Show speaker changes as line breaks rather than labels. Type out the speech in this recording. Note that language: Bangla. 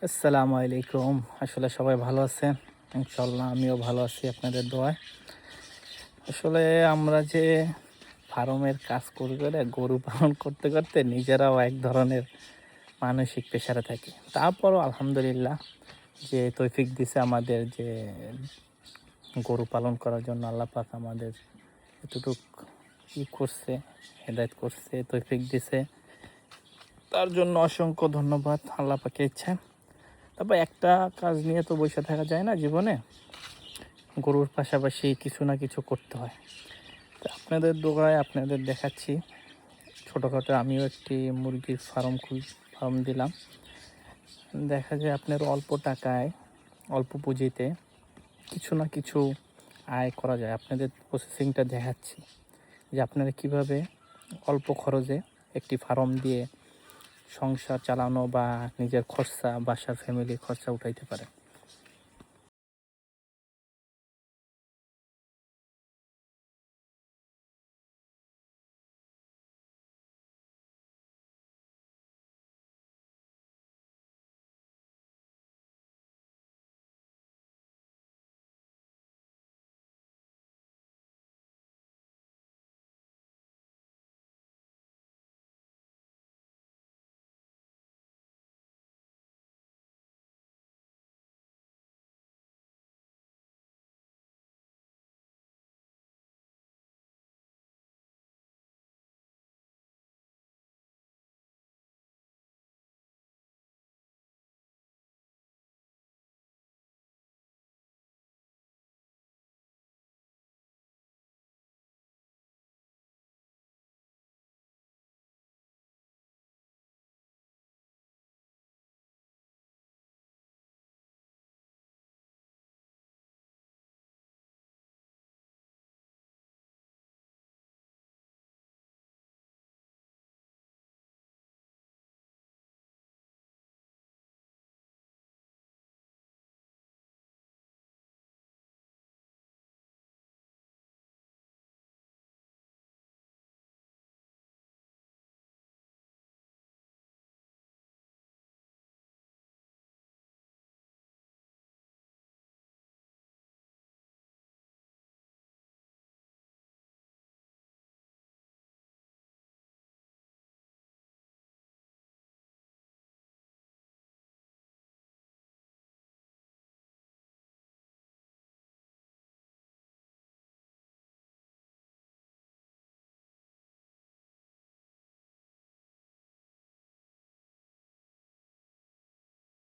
আসসালামু আলাইকুম। আসলে সবাই ভালো আছেন? ইনশাআল্লাহ আমিও ভালো আছি আপনাদের দোয়ায়। আসলে আমরা যে ফার্মের কাজ করে গরু পালন করতে নিজেরাও এক ধরনের মানসিক প্রেশারে থাকি। তারপরও আলহামদুলিল্লাহ যে তৌফিক দিছে আমাদের যে গরু পালন করার জন্য আল্লাহ পাক আমাদের এতটুক করছে, হেদায়েত করছে, তৌফিক দিছে। তার জন্য অসংখ্য ধন্যবাদ আল্লাহ পাকের ইচ্ছা। তবে একটা কাজ নিয়ে তো বইসা থাকা যায় না জীবনে। গরুর পাশাপাশি কিছু না কিছু করতে হয়। তো আপনাদের দোয়ায় আপনাদের দেখাচ্ছি ছোটোখাটো আমিও একটি মুরগির ফার্ম দিলাম। দেখা যায় আপনার অল্প টাকায়, অল্প পুঁজিতে কিছু না কিছু আয় করা যায়। আপনাদের প্রসেসিংটা দেখাচ্ছি যে আপনারা কীভাবে অল্প খরচে একটি ফার্ম দিয়ে সংসার চালানো বা নিজের খরচা, বাসার ফ্যামিলির খরচা উঠাইতে পারেন।